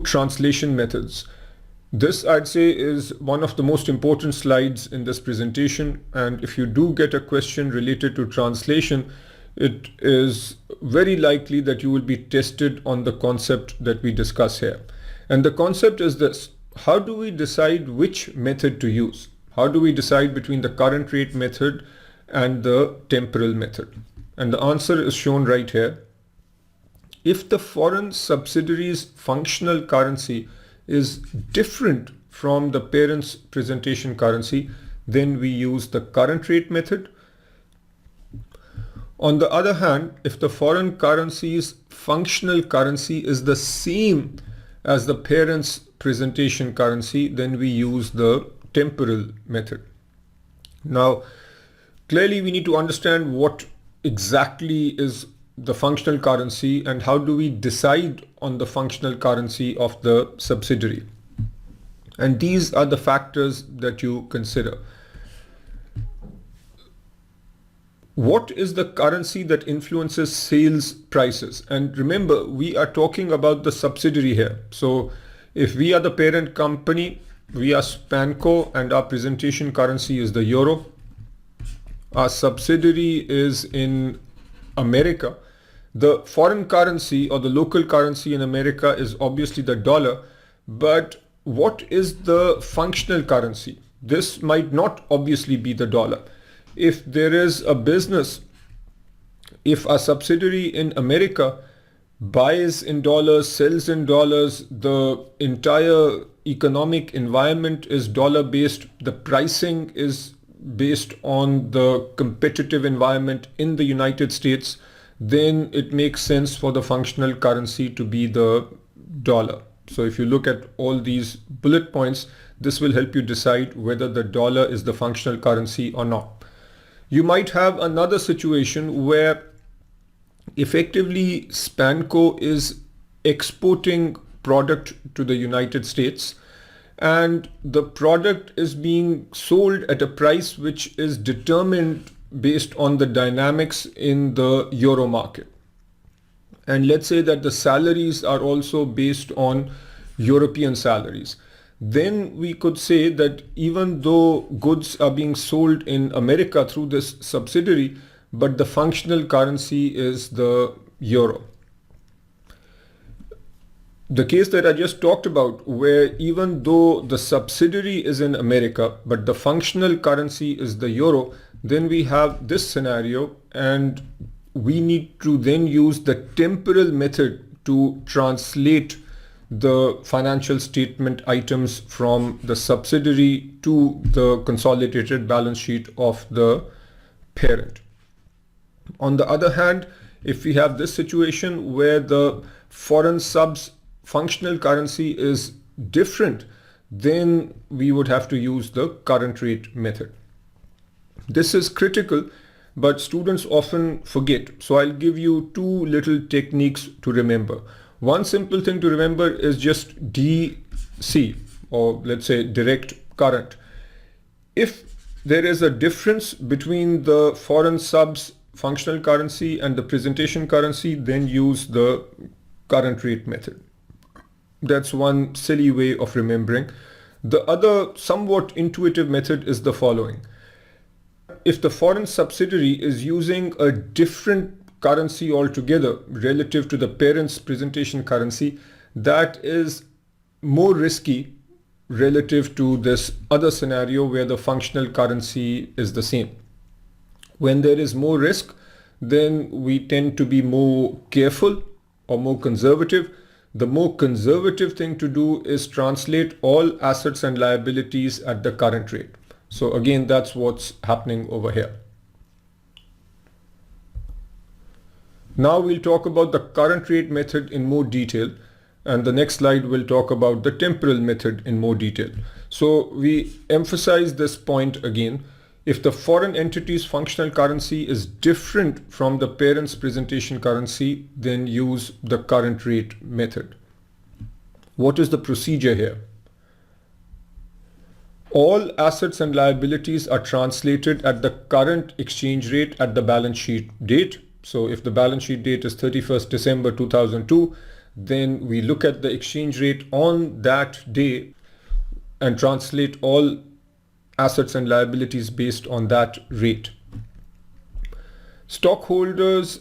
translation methods. This, I'd say, is one of the most important slides in this presentation, and if you do get a question related to translation, it is very likely that you will be tested on the concept that we discuss here. And the concept is this: how do we decide which method to use? How do we decide between the current rate method and the temporal method? And the answer is shown right here. If the foreign subsidiary's functional currency is different from the parent's presentation currency, then we use the current rate method. On the other hand, if the foreign currency's functional currency is the same as the parent's presentation currency, then we use the temporal method. Now, clearly we need to understand what exactly is the functional currency and how do we decide on the functional currency of the subsidiary. And these are the factors that you consider. What is the currency that influences sales prices? And remember, we are talking about the subsidiary here. So if we are the parent company, we are Spanco and our presentation currency is the euro. Our subsidiary is in America. The foreign currency or the local currency in America is obviously the dollar, but what is the functional currency? This might not obviously be the dollar. If there is a business, if a subsidiary in America buys in dollars, sells in dollars, the entire economic environment is dollar based, the pricing is based on the competitive environment in the United States, then it makes sense for the functional currency to be the dollar. So if you look at all these bullet points, this will help you decide whether the dollar is the functional currency or not. You might have another situation where effectively Spanco is exporting product to the United States and the product is being sold at a price which is determined based on the dynamics in the euro market. And let's say that the salaries are also based on European salaries. Then we could say that even though goods are being sold in America through this subsidiary, but the functional currency is the euro. The case that I just talked about, where even though the subsidiary is in America, but the functional currency is the euro, then we have this scenario and we need to then use the temporal method to translate the financial statement items from the subsidiary to the consolidated balance sheet of the parent. On the other hand, if we have this situation where the foreign sub's functional currency is different, then we would have to use the current rate method. This is critical, but students often forget. So I'll give you two little techniques to remember. One simple thing to remember is just DC, or let's say direct current. If there is a difference between the foreign sub's functional currency and the presentation currency, then use the current rate method. That's one silly way of remembering. The other somewhat intuitive method is the following. If the foreign subsidiary is using a different currency altogether relative to the parent's presentation currency, that is more risky relative to this other scenario where the functional currency is the same. When there is more risk, then we tend to be more careful or more conservative. The more conservative thing to do is translate all assets and liabilities at the current rate. So again, that's what's happening over here. Now we'll talk about the current rate method in more detail, and the next slide will talk about the temporal method in more detail. So we emphasize this point again. If the foreign entity's functional currency is different from the parent's presentation currency, then use the current rate method. What is the procedure here? All assets and liabilities are translated at the current exchange rate at the balance sheet date. So if the balance sheet date is 31st December 2002, then we look at the exchange rate on that day and translate all assets and liabilities based on that rate. Stockholders'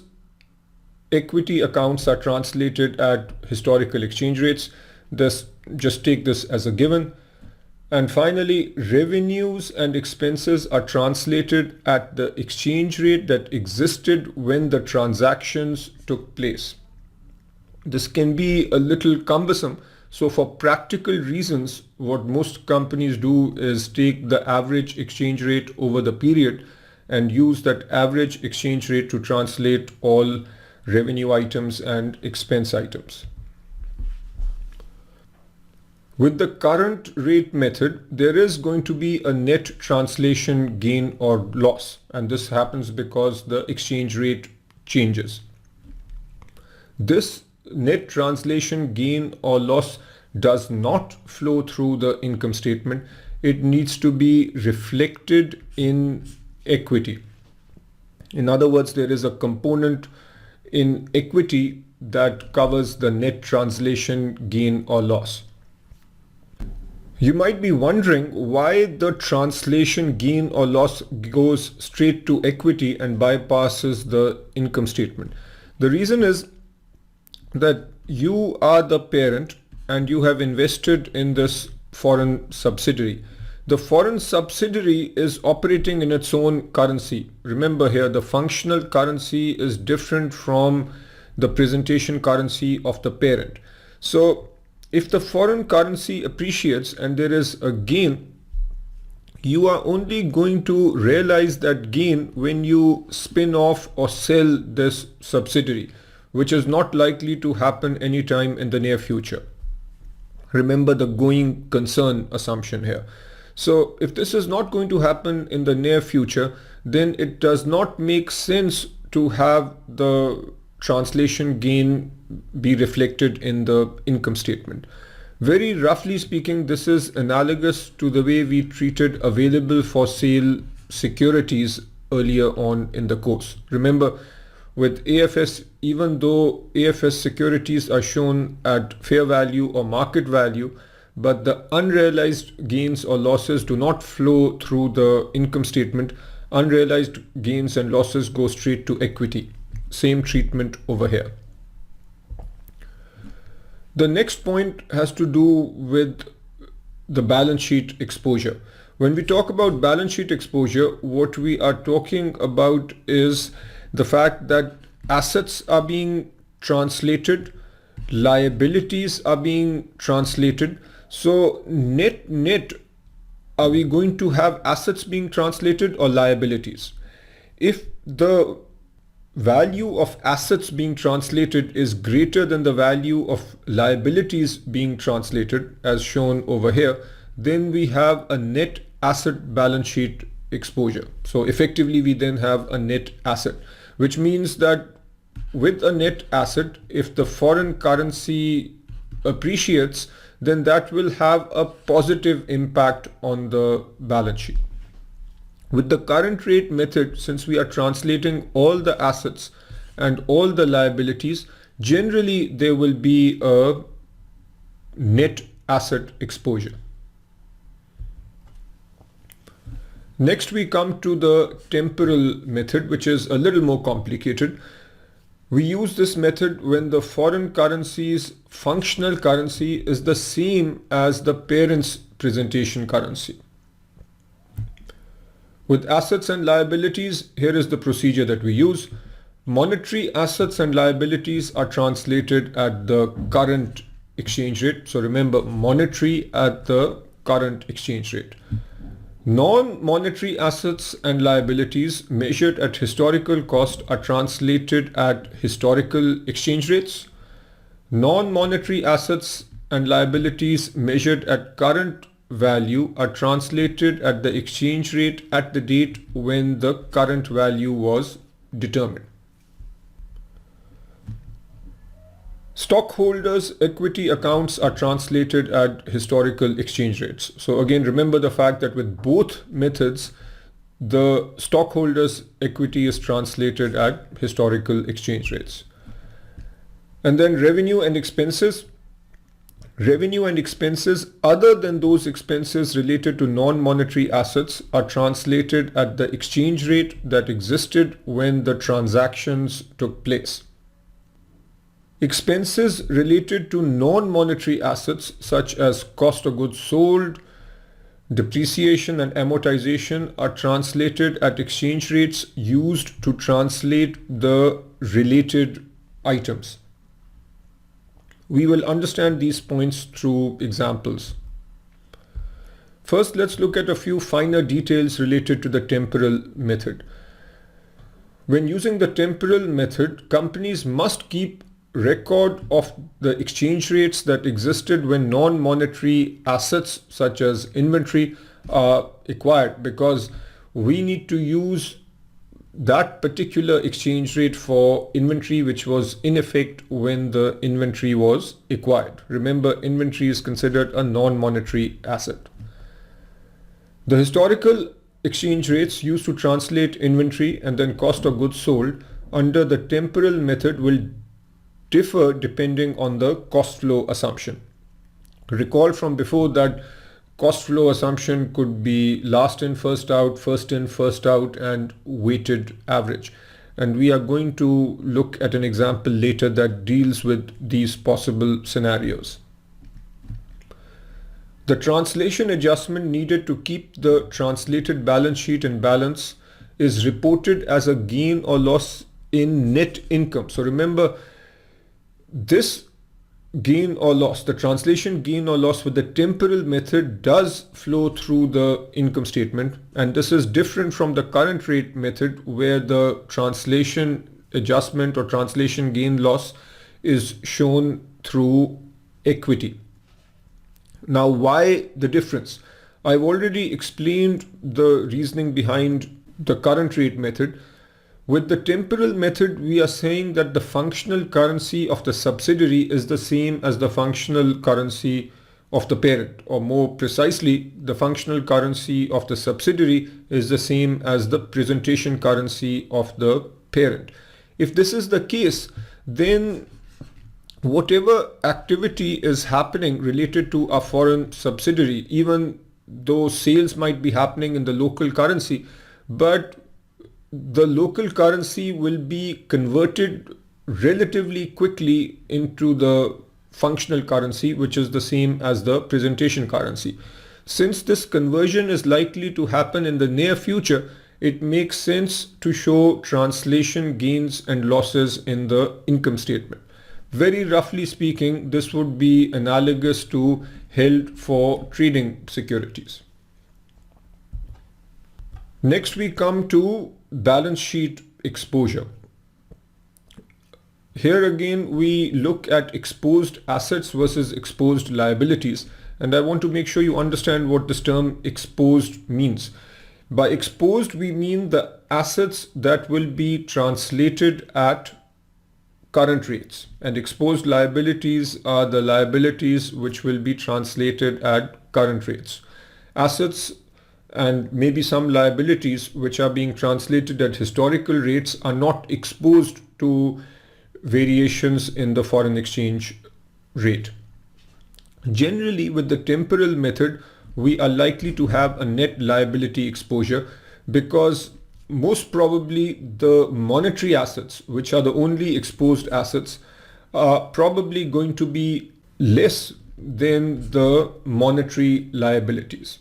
equity accounts are translated at historical exchange rates. Just take this as a given. And finally, revenues and expenses are translated at the exchange rate that existed when the transactions took place. This can be a little cumbersome. So for practical reasons, what most companies do is take the average exchange rate over the period and use that average exchange rate to translate all revenue items and expense items. With the current rate method, there is going to be a net translation gain or loss, and this happens because the exchange rate changes. This net translation gain or loss does not flow through the income statement. It needs to be reflected in equity. In other words, there is a component in equity that covers the net translation gain or loss. You might be wondering why the translation gain or loss goes straight to equity and bypasses the income statement. The reason is that you are the parent and you have invested in this foreign subsidiary. The foreign subsidiary is operating in its own currency. Remember here, the functional currency is different from the presentation currency of the parent. So if the foreign currency appreciates and there is a gain, you are only going to realize that gain when you spin off or sell this subsidiary, which is not likely to happen anytime in the near future. Remember the going concern assumption here. So if this is not going to happen in the near future, then it does not make sense to have the translation gain be reflected in the income statement. Very roughly speaking, this is analogous to the way we treated available for sale securities earlier on in the course. Remember, with AFS, even though AFS securities are shown at fair value or market value, but the unrealized gains or losses do not flow through the income statement. Unrealized gains and losses go straight to equity. Same treatment over here. The next point has to do with the balance sheet exposure. When we talk about balance sheet exposure, what we are talking about is the fact that assets are being translated, liabilities are being translated. So net, are we going to have assets being translated or liabilities? If the value of assets being translated is greater than the value of liabilities being translated, as shown over here, then we have a net asset balance sheet exposure. So effectively, we then have a net asset, which means that with a net asset, if the foreign currency appreciates, then that will have a positive impact on the balance sheet. With the current rate method, since we are translating all the assets and all the liabilities, generally there will be a net asset exposure. Next we come to the temporal method, which is a little more complicated. We use this method when the foreign currency's functional currency is the same as the parent's presentation currency. With assets and liabilities, here is the procedure that we use. Monetary assets and liabilities are translated at the current exchange rate. So remember, monetary at the current exchange rate. Non-monetary assets and liabilities measured at historical cost are translated at historical exchange rates. Non-monetary assets and liabilities measured at current value are translated at the exchange rate at the date when the current value was determined. Stockholders' equity accounts are translated at historical exchange rates. So again, remember the fact that with both methods, the stockholders' equity is translated at historical exchange rates. And then revenue and expenses. Revenue and expenses other than those expenses related to non-monetary assets are translated at the exchange rate that existed when the transactions took place. Expenses related to non-monetary assets such as cost of goods sold, depreciation and amortization are translated at exchange rates used to translate the related items. We will understand these points through examples. First, let's look at a few finer details related to the temporal method. When using the temporal method, companies must keep record of the exchange rates that existed when non-monetary assets such as inventory are acquired, because we need to use that particular exchange rate for inventory which was in effect when the inventory was acquired. Remember, inventory is considered a non-monetary asset. The historical exchange rates used to translate inventory and then cost of goods sold under the temporal method will differ depending on the cost flow assumption. Recall from before that cost flow assumption could be last in, first out, and weighted average. And we are going to look at an example later that deals with these possible scenarios. The translation adjustment needed to keep the translated balance sheet in balance is reported as a gain or loss in net income. So remember, this gain or loss, the translation gain or loss with the temporal method does flow through the income statement, and this is different from the current rate method where the translation adjustment or translation gain loss is shown through equity. Now, why the difference? I've already explained the reasoning behind the current rate method. With the temporal method, we are saying that the functional currency of the subsidiary is the same as the functional currency of the parent, or more precisely, the functional currency of the subsidiary is the same as the presentation currency of the parent. If this is the case, then whatever activity is happening related to a foreign subsidiary, even though sales might be happening in the local currency, but the local currency will be converted relatively quickly into the functional currency, which is the same as the presentation currency. Since this conversion is likely to happen in the near future, it makes sense to show translation gains and losses in the income statement. Very roughly speaking, this would be analogous to held for trading securities. Next, we come to balance sheet exposure. Here again, we look at exposed assets versus exposed liabilities. And I want to make sure you understand what this term exposed means. By exposed, we mean the assets that will be translated at current rates, and exposed liabilities are the liabilities which will be translated at current rates. Assets and maybe some liabilities which are being translated at historical rates are not exposed to variations in the foreign exchange rate. Generally, with the temporal method, we are likely to have a net liability exposure because most probably the monetary assets, which are the only exposed assets, are probably going to be less than the monetary liabilities.